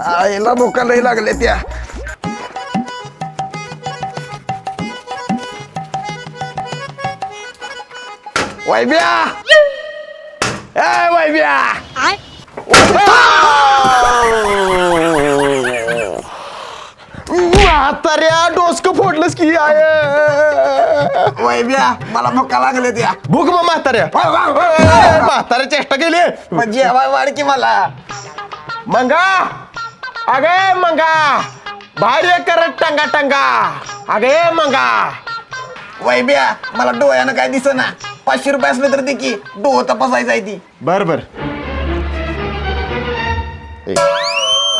आईला भुका लई लागले त्या. वैब्या ए वैब्या म्हाताऱ्या डोसकं फोडलंस की आय. वैब्या मला भुका लागले त्या. भूक मग म्हाताऱ्या म्हाताऱ्या चेष्टा केली जेवाय वाढ की मला. मंगा अगे मंगा भारी करत टंगा टंगा अगे मंगा. वैब्या मला डोळ्यानं काय दिसना. 500 रुपये असले तर दे की डोळ तपासायचं आहे ती. बर बर.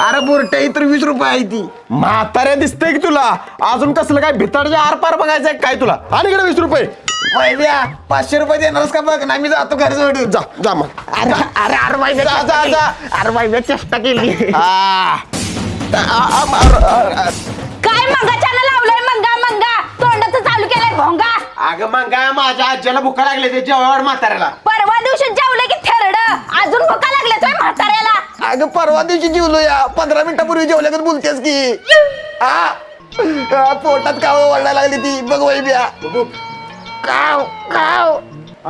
अरे बुरट्या इतर 20 रुपये आहे ती. म्हाताऱ्या दिसतंय की तुला अजून कसलं काय भिताडच्या आर पार बघायचंय काय तुला. आणि इकडे 20 रुपये. वैब्या 500 रुपये देणारच का बघ ना. मी जातो घर सोडून. जा जा मग. अरे अरे अरे वैब्या जा जा. अरे वैब्या चेष्टा केली. काय मंगाच्यानं लावलंय मंगा मंगा तोंडाचं चालू केलंय भोंगा. अगं मंगा माझ्या आज्याला भुका लागले ते जेवायवर म्हाताऱ्याला. परवा दिवशी जेवलं की थेरड अजून भुका लागल्या तुझ्या म्हाताऱ्याला. अगं परवा दिवशी जेवलो या 15 मिनिटापूर्वी जेवल्यागत बोलतेस की. पोटात काव वळायला लागली ती बघ वैब्या. काव काव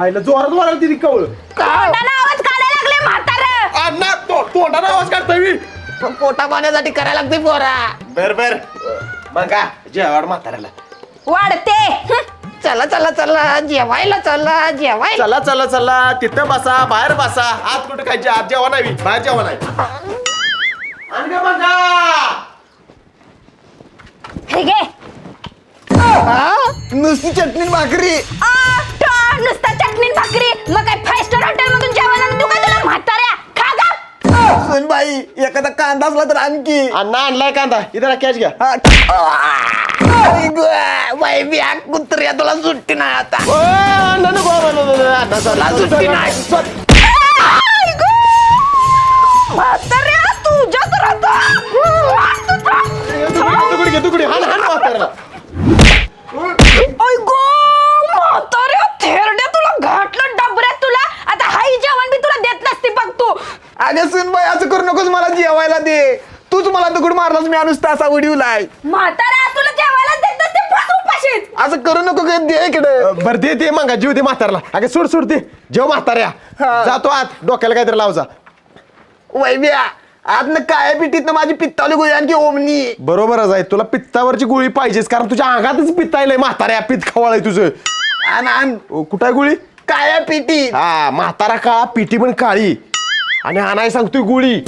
आईला जोरात वळाली ती कवळ. तोंडानं आवाज काढायला लागले म्हातारं. अण्णा तोंडानं आवाज काढतोय मी. पोटा पाण्यासाठी करायला लागते पोरा. बर बर मंगा जेवायवर म्हाताऱ्याला वाढते. चला चला चला जेवायला चला जेवायला. चला चला चला तिथं बसा बाहेर बसा. आत कुठं काय आत जेवण आहे बाहेर जेवण आहे. हे घे नुसती चटणी भाकरी. नुसता चटणी भाकरी मग काय 5 स्टार हॉटेल मधून जेवण आणतो का तुला म्हाताऱ्या. खा गा. सुन बाई एखादा कांदा असला तर आणखी. अण्णा आणलाय कांदा इथं कॅच घ्या. वैब्या कुत्र्या तुला सुट्टी नाही आता. सुट्टी नाही. म्हाताऱ्या तुझ्यात राहतो. तुकडी हाण हाण म्हाताऱ्याला. म्हाताऱ्या थेरड्या तुला घाटलं डबऱ्यात तुला. आता हाई जेवण बी तुला देत नसते बघ तू. अरे सुन बाई असं करू नकोस मला जेवायला दे. तूच मला दगड मारलास मी नुसता असा उडीवलाय. म्हाताऱ्या तुला जेवायला देत नसते पाच उपाशीत. असं करू नको काय दे इकडे. बर दे दे मग जीव दे म्हातारला. अगे सोड सोड दे जेव म्हाताऱ्या. जातो आत डोक्याला काहीतरी लावजा. वैब्या आतनं काय पिठीतनं माझी पित्तावली गोळी आणखी ओमनी. बरोबरच आहे तुला पित्तावरची गोळी पाहिजेच कारण तुझ्या अंगातच पित्तायलंय म्हाताऱ्या. पित्त खवळाय तुझं. आण कुठं आहे गोळी. काळ्या पिठी. हा म्हातारा काळा पिठी पण काळी आणि आणाय सांगतोय गोळी.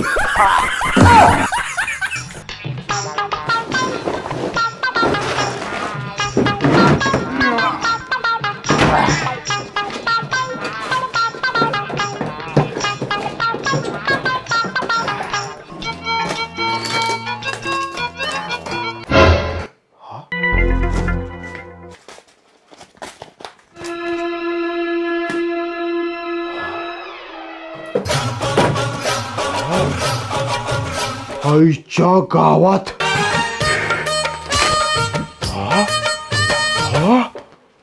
आईच्या गावात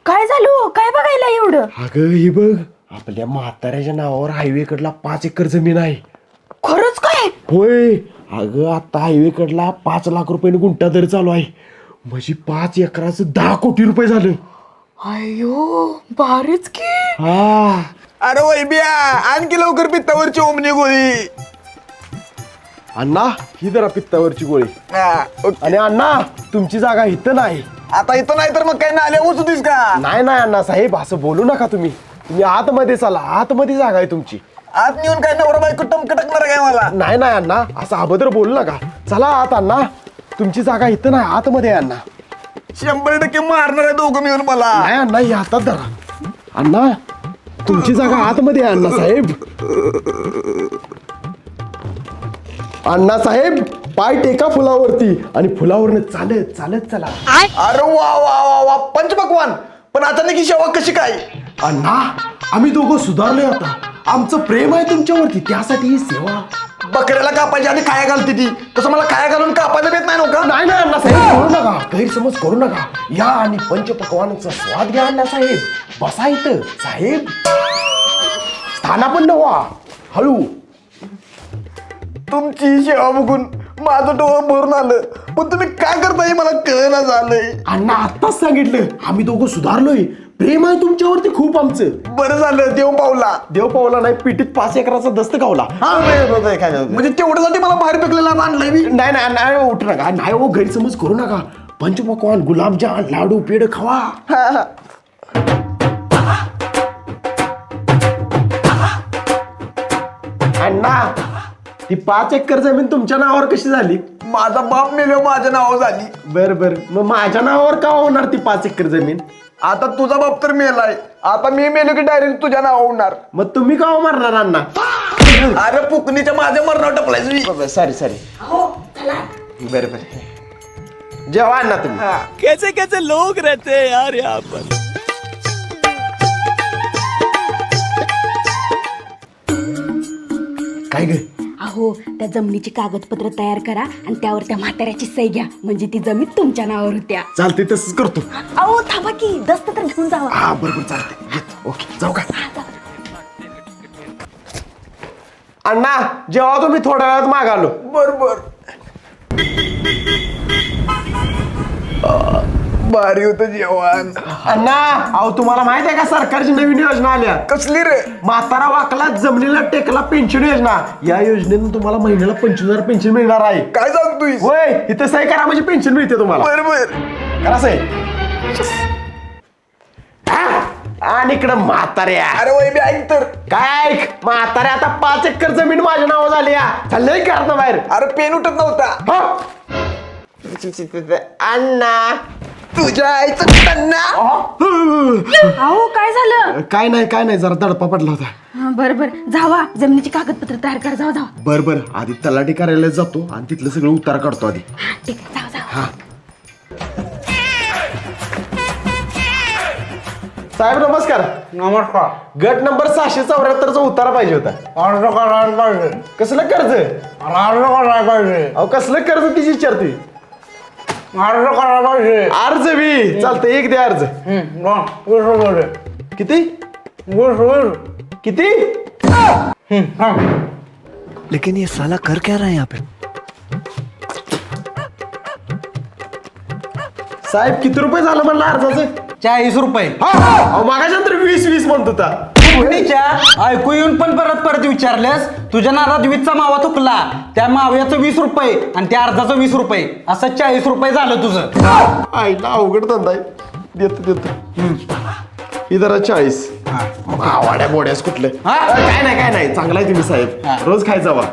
काय झालं काय बघायला एवढं. अगं ही बघ आपल्या म्हाताऱ्याच्या नावावर हायवे कडला 5 एकर जमीन आहे. खरंच काय. होय अगं आता हायवे कडला 5 लाख रुपयाने गुंठा दर चालू आहे. म्हणजे 5 एकराचं 10 कोटी रुपये झालं. अयो भारीच की. हा अरे वैब्या आणखी लवकर पित्तावरची ओमनी गोळी. अण्णा ही जरा पित्तावरची गोळी. आणि अण्णा तुमची जागा इथं नाही. आता इथं नाही तर मग काही नाल्या उचतीस का. नाही नाही अण्णा साहेब असं बोलू नका. तुम्ही आतमध्ये चला. आतमध्ये जागा आहे तुमची. आत नेऊन काय नवरा बायको टमकटकणार काय मला. नाही नाही अण्णा असं अभद्र बोलू नका. चला आत अण्णा तुमची जागा इथं नाही आतमध्ये आहे अण्णा. 100% मारणार आहे दोघं मिळून मला. नाही अण्णा ही हातात धरा. अण्णा तुमची जागा आतमध्ये आहे अण्णा साहेब. अण्णा साहेब पाय टेका फुलावरती आणि फुलावरनं चालत चालत चला. अरे वा वा वा वा पंचपक्वान. पण अचानक ही सेवा कशी काय. अण्णा आम्ही दोघं सुधारलोय आता. आमचं प्रेम आहे तुमच्यावरती त्यासाठी ही सेवा. बकऱ्याला कापायची आणि खाया घालते ती तसं मला खाया घालून कापायला देत नाही नका. नाही नाही अण्णा साहेब करू नका. गैरसमज करू नका. या आणि पंचपक्वानाचा स्वाद घ्या अण्णा साहेब. बसा इथं साहेब. स्थानापन्न व्हा हळू. तुमची सेवा बघून माझं डोळं भरून आलं, पण तुम्ही काय करताय मला कळना झालंय. अण्णा आत्ताच सांगितलं, आम्ही दोघं सुधारलोय. प्रेम आहे तुमच्यावरती खूप आमचं. बरं झालं देव पावला. देव पावला नाही, पिटीत 5 एकराचा दस्त गावला. म्हणजे तेवढ्यासाठी मला बाहेर फेकलेला आणलाय मी. नाही नाही नाही उठू नका, नाही हो गैरसमज करू नका. पंचपक्वान, गुलाबजाम, लाडू, पेढ खावा. अण्णा ती 5 एकर जमीन तुमच्या नावावर कशी झाली? माझा बाप मेलो माझ्या नावावर झाली. बर बर, मग माझ्या नावावर का होणार ती 5 एकर जमीन? आता तुझा बाप तर मेलाय, आता मी मेलो की डायरेक्ट तुझ्या नावावर होणार. मग तुम्ही का मारणार अण्णा? अरे पुकणीच्या माझ्या मरणावर टपलायचं. सॉरी बर बर, जेव्हा अण्णा तुम्ही. कैसे कैसे लोग रहते हैं यार यहाँ पर. काय ग? अहो त्या जमिनीची कागदपत्र तयार करा आणि त्यावर त्या म्हाताऱ्याची सही घ्या, म्हणजे ती जमीन तुमच्या नावावर होत्या. चालते तसंच करतो. अहो थांबा की, दस्त तर घेऊन जावा. हा बरोबर चालते. ओके जाऊ का? अण्णा जेव्हा तुम्ही थोड्या वेळात मागालो. बरोबर. भारी होतं जेवण. अण्णा अहो तुम्हाला माहित आहे का सरकारची नवीन योजना आल्या? कसली रे? म्हातारा वाकला जमिनीला टेकला पेन्शन योजना. या योजनेतून तुम्हाला महिन्याला 25,000 पेन्शन मिळणार आहे. काय सांगतोय? होय, इथं सही करा म्हणजे पेन्शन मिळते तुम्हाला. बरोबर. करा सही. आणि इकडं म्हाताऱ्या. अरे वय बी ऐक तर. काय ऐक? म्हाताऱ्या आता 5 एकर जमीन माझ्या नाव झाली. चाललंय करता बाहेर. अरे पेन उठत नव्हता. हो. अण्णा तुझ्या आईचं टन्ना. अहो काय झालं? काय नाही जरा तडपा पडला होता. बरं बरं, जावा जमिनीची कागदपत्र तयार करा. जावा जावा. बर आधी तलाठी कार्यालयात जातो आणि तिथलं सगळं उतारा काढतो आधी. ठीक आहे, जावा जावा. हा साहेब नमस्कार. नमस्कार. गट नंबर 674 उतारा पाहिजे होता. अर्ज करायला पाहिजे. कसलं कर्ज? अर्ज करायला पाहिजे. अहो कसलं कर्ज तिची विचारते. अर्ज करायला पाहिजे. अर्ज बी चालतं, एक दे अर्ज. 20 रुपये. किती? 20. किती? लेकिन ये साला कर क्या रहा है यहाँ पे. साहेब किती रुपये झालं म्हणलं अर्जाचं? 40 रुपये. अहो मागाच्यानंतर 20 म्हणत होता. ऐकू येऊन पण परत विचारलेस. तुझ्या नादात 20चा मावा चुकला. त्या माव्याचं 20 रुपये आणि त्या अर्जाचं 20 रुपये असं 40 रुपये झालं तुझं. आईला अवघड धंदा आहे. देतो ही जरा 40. वाड्या बोड्यास कुठलं? काय नाही चांगला आहे तुम्ही साहेब. रोज खायचा वा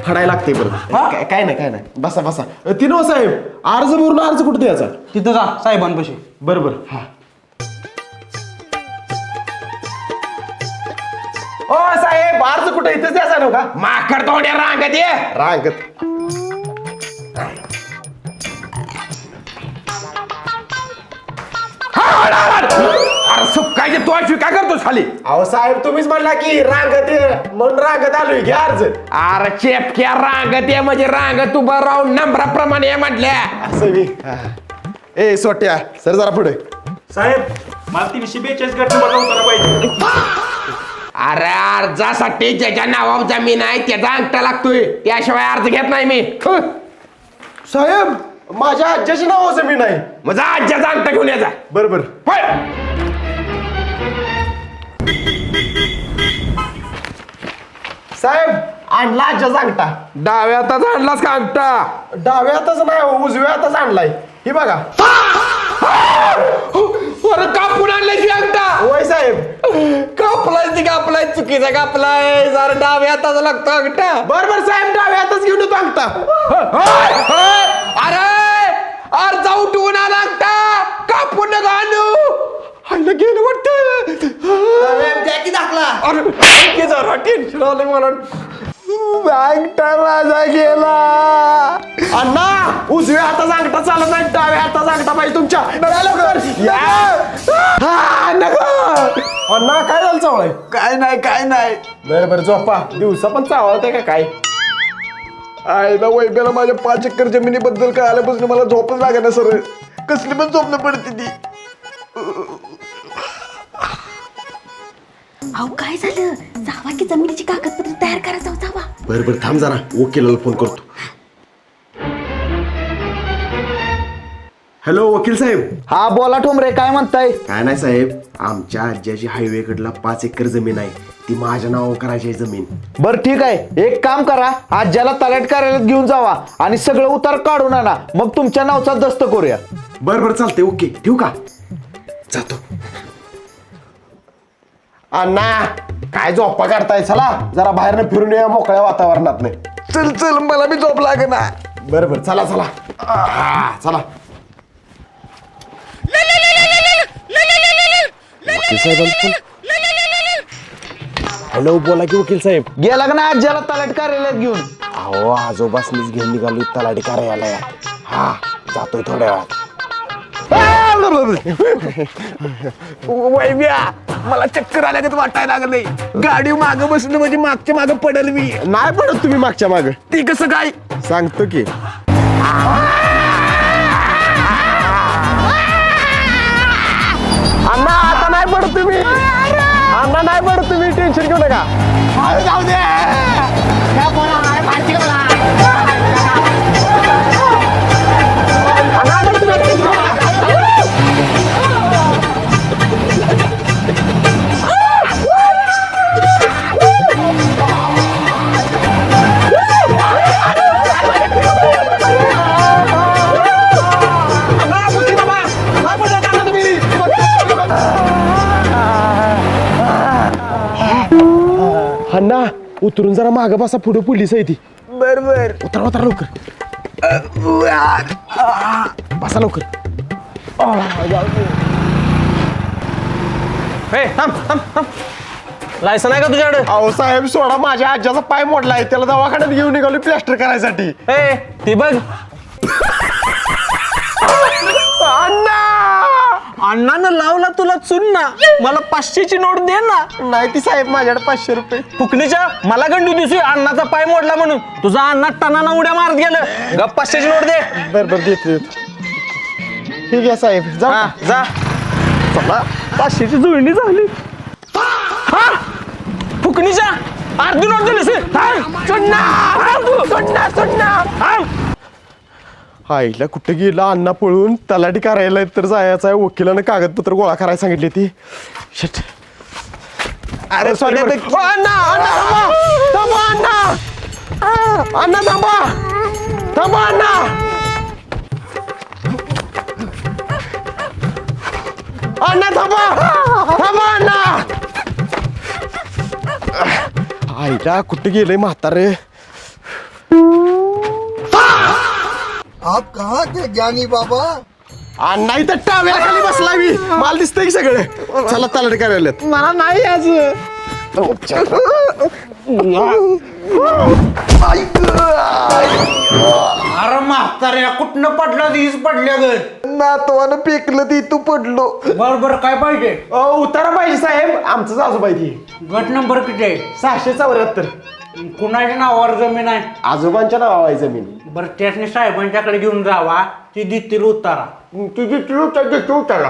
फडायला लागते बरं. काय नाही बसा. तीन हो साहेब, अर्ज भरून अर्ज कुठे द्यायचा? तिथं जा साहेबांपाशी. बरोबर. हा ओ साहेब, अर्ज कुठे इथेच द्यायचा नव्हता का? माकड तोंड्या रांगत ये. रांगत. अरे सुकायचे तो काय करतो खाली? अहो साहेब तुम्हीच म्हणला की रांगत ये म्हणून रांगत आलोय. घ्या अर्ज. अरे चेपक्या रांगत ये म्हणजे रांगत उभा राहून नंबराप्रमाणे म्हटल्या. असं बी. ए सोट्या सर जरा पुढे. साहेब मला 342 गट नंबर उतारा पाहिजे. अरे अर्जासाठी ज्याच्या नावावर जमीन आहे त्याचा अंगठा लागतोय, त्याशिवाय अर्ज घेत नाही मी. साहेब माझ्या आज्याची नाव जमीन आहे. माझा आज्याचा अंगठा घेऊन यायचा. बरोबर. साहेब आणला आज्याचा अंगठा. डाव्या हातात आणलास का अंगठा? डाव्या हाताच नाही, उजव्या हाताच आणलाय. ही बघा. अरे कापून आणलाय की अंगठा? होय साहेब. कापलाय चुकीचा कापलाय. जरा डाव्या हाताचा लागतो अंगठा. बरोबर साहेब, डाव्या हाताच घेऊन येतो अंगठा. अरे जाऊ उठवून आला अंगठा. कापून नका आणू. आईला गेलं वाटतं. अरे जरा टेन्शन आलं मला. अंगठा माझा गेला. अण्णा उजव्या हाताचा अंगठा चालत नाही, डाव्या हाताचा अंगठा पाहिजे तुमच्या. अण्णा काय झालं चावलाय? काय नाही. बरं झोपा. दिवसा पण चावलते का काय? आईला वैब्याला माझ्या 5 एकर जमिनीबद्दल काय आल्यापासून मला झोपच लागेना सर. कसली पण झोपणं पडते ती. अहो काय झालं? जावा की जमिनीची कागदपत्र तयार करा, जावा. बरं थांब जरा वकिलाला फोन करतो. हॅलो वकील साहेब. हा बोला ठोंबरे, काय म्हणताय? काय नाही साहेब, आमच्या आज्याची हायवेकडला 5 एकर जमीन आहे, ती माझ्या नावावर करायची आहे जमीन. बर ठीक आहे, एक काम करा, आज्याला तलाट कार्यालयात घेऊन जावा आणि सगळं उतार काढून आणा, मग तुमच्या नावचा दस्त करूया. बरं चालते, ओके ठेवू का? जातो. अण्णा काय झोपा काढताय, चला जरा बाहेरनं फिरून या मोकळ्या वातावरणात. चल मला बी झोप लागे ना. बरं चला चला. वकील साहेब, हॅलो बोला की वकील साहेब. गेला का ना आज्याला तलाट कार्यालयात घेऊन? अहो आजोबासनीच घेऊन निघालो तलाठी कार्यालयात. हा जातोय थोड्या वेळात. वैब्या, मला चक्कर आल्यागत वाटायला लागलंय. गाडी मागं बसणं म्हणजे मागच्या मागं पडल मी. नाही पडत तुम्ही मागच्या माग. ती कसं काय? सांगतो की. अण्णा आता नाही पडत तुम्ही. अण्णा नाही पडत तुम्ही, टेन्शन घेऊ नका. जाऊ दे. अण्णा उतरून जरा माग बसा, पुढे पोलीस आहे ती. बर उतरा लवकर. बसा लवकर. लायसन आहे का तुझ्याकडे? अहो साहेब सोडा, माझ्या आज्याचा पाय मोडलाय, त्याला दवाखान्यात घेऊन निघालो प्लॅस्टर करायसाठी. ती बघ. अण्णानं लावला तुला चुन्ना, मला 500ची नोट दे ना. नाही ती साहेब माझ्याकडे 500 रुपये. फुकणीच्या मला गंडू दिसू अण्णाचा पाय मोडला म्हणून. तुझा अण्णा टनाना उड्या मारत गेलं. गप 500ची नोट दे. बरं देतो. ठीक आहे साहेब, जा जा. चला. 500ची जुळणी झाली. फुकणीच्या अर्धी नोट दिलीस. आईला कुठं गेला अण्णा पळून. तलाठी कार्यालयात तर जायचं आहे, वकिलानं कागदपत्र गोळा करायला सांगितली ती. शिट. अरे सॉरी अण्णा थांबा. अण्णा थांबा अण्णा. अण्णा थांबा अण्णा. आईला कुठं गेलंय म्हातारे. आप कहाँ थे ज्ञानी बाबा? अण्णा इथं टाव्याखाली बसला मी, मला दिसतंय की सगळं. चला तलाठी कार्यालयात. मला नाही आज. अरे म्हाताऱ्या कुठनं पडलं? हीच पडल्या ग. नातवानं पेकलं ती तू पडलो. बरोबर काय पाहिजे? उतारा पाहिजे साहेब, आमचंच आजोबाई ती. गट नंबर किती आहे? 674. कुणाच्या नावावर जमीन आहे? आजोबांच्या नावावर आहे जमीन. बरं त्यासनी साहेबांच्याकडे घेऊन जावा, ती देतील उतारा. तुझी उतारा.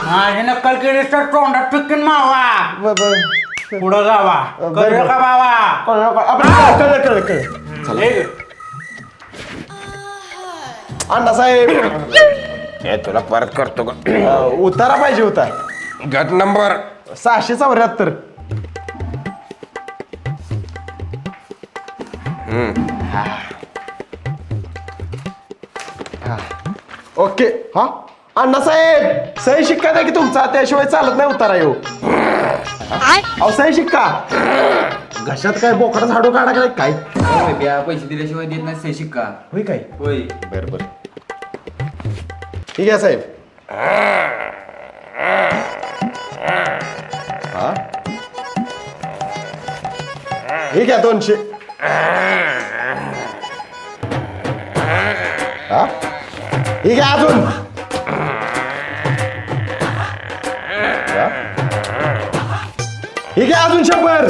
माझी नक्कल केलीस तर तोंडात फिक्कीन मावा. पुढं जावा. कळलं का बाबा? कळलं. अण्णा साहेब तुला परत करतो का? उतारा पाहिजे होता. गट नंबर 674. ओके. हा अण्णा साहेब सही शिक्का द्या की तुमचा, त्याशिवाय चालत नाही उतारा येऊ. अहो सही शिक्का. घशात काय बोकडा झाडू काढा काय? पैसे दिल्याशिवाय देत नाही सही शिक्का. होय काय? होय. बर ठीक आहे साहेब. हा ठीक आहे 200. हा ठीक आहे अजून. हा? ठीक आहे अजून 100.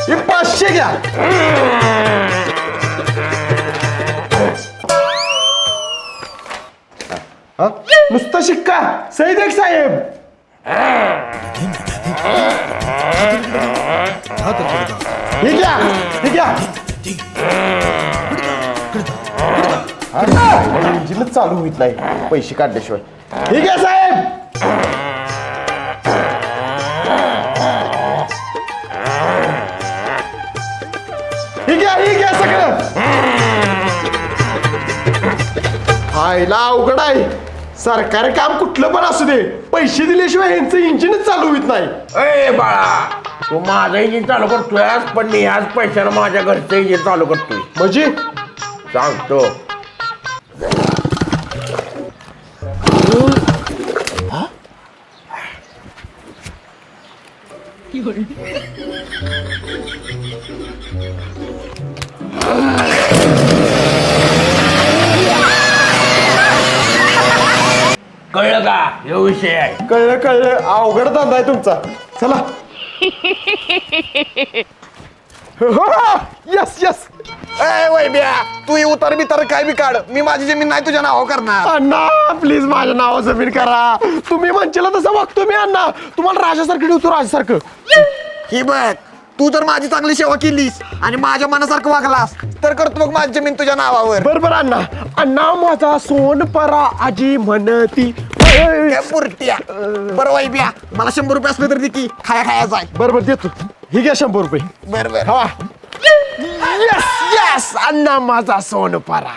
हे 500 घ्या. हा नुसता शिक्का सही देख साहेब. हे घ्या हे घ्या. इंजिनच चालू होत नाही पैसे काढल्याशिवाय. हे घ्या साहेब. ही घ्या सगळं. हायला अवघड आहे. सरकारी काम कुठलं पण असू दे पैसे दिल्याशिवाय यांचं इंजिनच चालू होत नाही. ए बाळा तू माझं इंजिन चालू करतोय पण मी ह्याच पैशानं माझ्या घरचं इंजिन चालू करतोय. म्हणजे सांगतो. कळलं का हे विषय आहे. कळलं कळलं. अवघड धंदा आहे तुमचा. चला. Yes yes. ए वैब्या तू ही उतार बितार काय बी काढ, मी माझी जमीन नाही तुझ्या नावावर करणार. अण्णा प्लीज माझ्या नावावर जमीन करा. तुम्ही म्हणशील तसं वागतो मी अण्णा. तुम्हाला राजासारखं ठेवतो राजासारखं. ही बघ तू जर माझी चांगली सेवा केलीस आणि माझ्या मनासारखं वागलास तर करतो बघ माझी जमीन तुझ्या नावावर. बरोबर अण्णा. अण्णा माझा सोन परा आजी म्हणती. त्या पुरट्या. बरं वैब्या मला 100 रुपये असले तर दे की खाया खायचा आहे. बरोबर देतो. ही घ्या 100 रुपये. बरोबर. हा यस यस. अण्णा माझा सोन परा.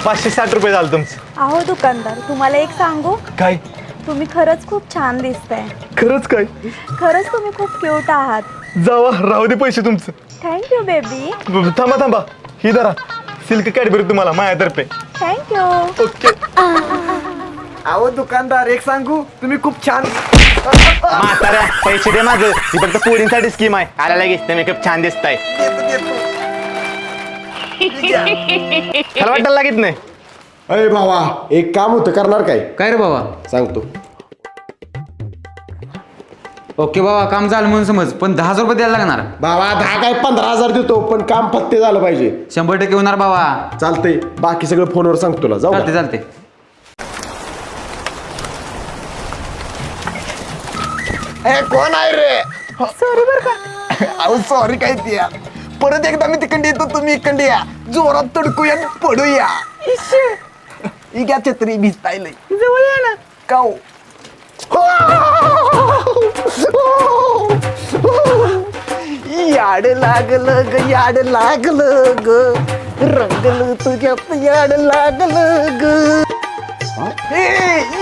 560 रुपये झालं तुमचं. अहो दुकानदार तुम्हाला एक सांगू, काय तुम्ही खरंच खूप छान दिसताय. खरंच काय. खरंच तुम्ही खूप क्यूट आहात. जावा राहू दे पैसे तुमचं. Thank you baby. थांबा थांबा ही धरा सिल्क कॅडबरी तुम्हाला माझ्यातर्फे. थँक्यू. ओके. अहो दुकानदार एक सांगू, तुम्ही खूप छान. म्हाताऱ्या पैसे दे माझं. ही फक्त पोरींसाठी स्कीम आहे. आला लगेच ते मेकअप छान दिसताय. मला वाटायला लागत नाही. अरे भावा एक काम होतं करणार काय. काय रे बाबा? सांगतो. ओके बाबा काम झालं म्हणून समज, पण 10,000 रुपये द्यायला लागणार. भावा 10 काय 15,000 देतो पण काम फत्ते झालं पाहिजे. 100% होणार बाबा. चालतंय. बाकी सगळं फोनवर सांगतो तुला. जाऊ चालते का? चालते. ए कोण आहे रे? सॉरी बर का. अहो सॉरी काय ती यार. परत एकदा मी तिकडे येतो तुम्ही इकडे या. जोरात तडकूया आणि पडूया. ही घ्या छत्री भिजताय लय. जवळ या ना. काऊ. याड लागलं ग याड लागलं ग रंगलं तुझ्यात याड लागलं ग.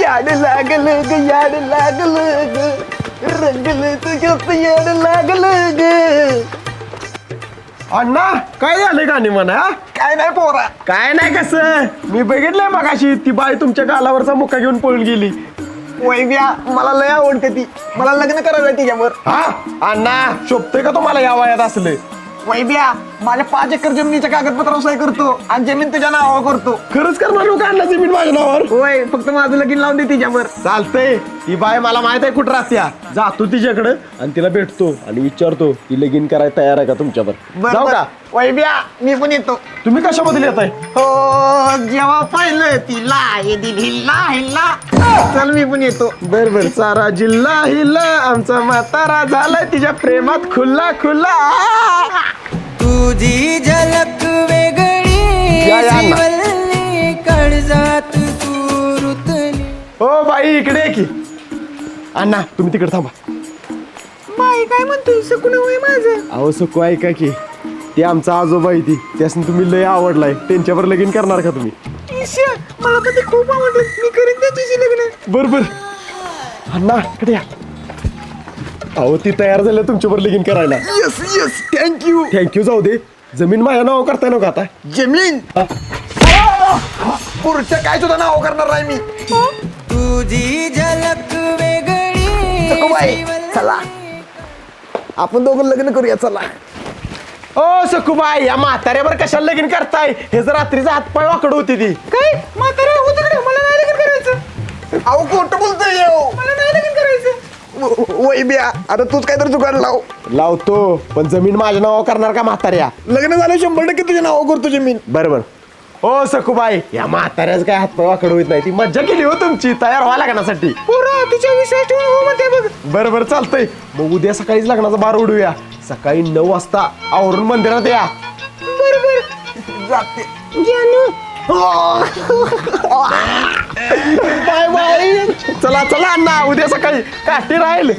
याड लागलं ग याड लागलं ग रंगलं तुझ्यात याड लागलं ग. अण्णा काय झालं गाणी म्हणा. काय नाही पोरा. काय नाही कसं मी बघितलंय मगाशी ती बाई तुमच्या गालावरचा मुक्का घेऊन पळून गेली. वैव्या मला लय आवडते ती. मला लग्न करायचं तिच्यावर. हा अण्णा शोभतोय का तुम्हाला या वयात असले. वैभ्या माझ्या 5 एकर जमिनीच्या कागदपत्रावर सही करतो आणि जमीन तुझ्या नावावर करतो. खरंच करणार हो का अण्णा जमीन माझ्या नावावर. होय फक्त माझं लगीन लावून दे तिच्यावर. चालतंय. ती बाय मला माहित आहे कुठं राहत्या. जातो तिच्याकडे आणि तिला भेटतो आणि विचारतो ती लगीन करायला तयार आहे का तुमच्यावर. जाऊ का. वैभ्या मी पण येतो. तुम्ही कशाबद्दल येताय. हो जेव्हा पाहिलं तिला हे दिल हिल्ला हिल्ला. चल मी पण येतो. बर बर. सारा जिल्हा हिला आमचा म्हातारा झालाय तिच्या प्रेमात खुल्ला खुल्ला. तुझी झलक वेगळी या, या ना. शिवल्ली काळजात सुरुतली. हो बाई इकडे ये की. अण्णा तुम्ही तिकडे थांबा. बाई काय म्हणतोय सकून होय माझं. अहो सको ऐका की ते आमचा आजोबा आहे ती त्यासनी तुम्ही लय आवडलाय त्यांच्यावर लगीन करणार का तुम्ही. मला पण ते खूप आवडलं. मी करीन त्याच्याशी लग्न. बर बर. अण्णा इकडे या. अहो ती तयार झाली तुमच्यावर लगीन करायला. Yes yes thank you. थँक्यू. जाऊ दे. जमीन माझ्या नाव करताय ना का आता. जमीन पुढचं काय सुद्धा नाव करणार नाही मी. तुझी झलक वेगळी सखूबाई चला आपण दोघं लग्न करूया. चला. ओ सखूबाई या म्हाताऱ्यावर कशाला लगीन करताय. हे जर रात्रीचा हातपाय वाकड होती ती. काय म्हातारा हो तिकडे. मला नाही लग्न करायचं. अहो खोटं बोलतोय. मला नाही लग्न करायचं. वैब्या आता तूच काहीतरी जुगाड लाव. लावतो पण जमीन माझ्या नावावर करणार का म्हाताऱ्या? लग्न झालं 100% तुझ्या नाव करतो जमीन. बरोबर. ओ सखूबाई, या म्हाताऱ्याच काय हातपाय वाकड होत नाही. ती मज्जा केली हो तुमची तयार व्हा लग्नासाठी. तुझ्या विश्वास ठेवून हो म्हणते बघ. बरोबर चालतंय. मग उद्या सकाळीच लग्नाचा बार उडूया. सकाळी 9 वाजता आवरून मंदिरात या. जाते. Bye bye. चला चला अण्णा, उद्या सकाळी काठी राहील.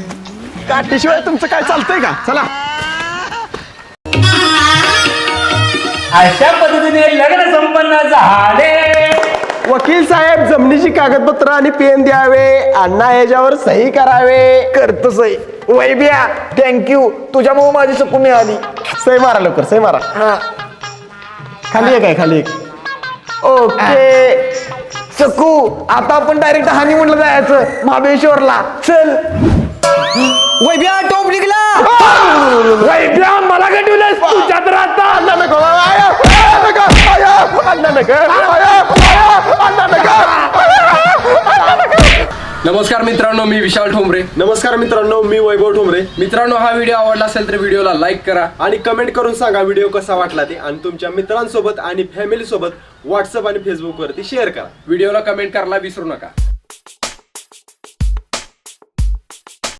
काठीशिवाय तुमचं काय चालतंय का? चला. अशा पद्धतीने लग्न संपन्न झाले. वकील साहेब, जमिनीची कागदपत्र आणि पेन द्यावे. अण्णा याच्यावर सही करावे. करतो सई. वैब्या थँक्यू, तुझ्यामुळे माझी सकू मिळाली. सही मारा लवकर, सही मारा. हा खाली एक आहे, खाली एक. ओके. सकू, आता आपण डायरेक्ट हनीमूनला जायचं महाबळेश्वरला. चल. वैभ्या टोप निघला. वैद्या, मला गटवलंस तुझ्यात राहता. अण्णा नको, अण्णा नको, अण्णा नको. नमस्कार मित्रांनो, मी विशाल ठोंबरे. नमस्कार मित्रांनो, मी वैभव ठोंबरे. मित्रांनो, हा व्हिडिओ आवडला असेल तर व्हिडिओला लाईक करा. आणि कमेंट करून सांगा व्हिडिओ कसा वाटला ते. आणि तुमच्या मित्रांसोबत आणि फॅमिली सोबत व्हॉट्सअप आणि फेसबुक वरती शेअर करा. व्हिडिओला कमेंट करायला विसरू नका.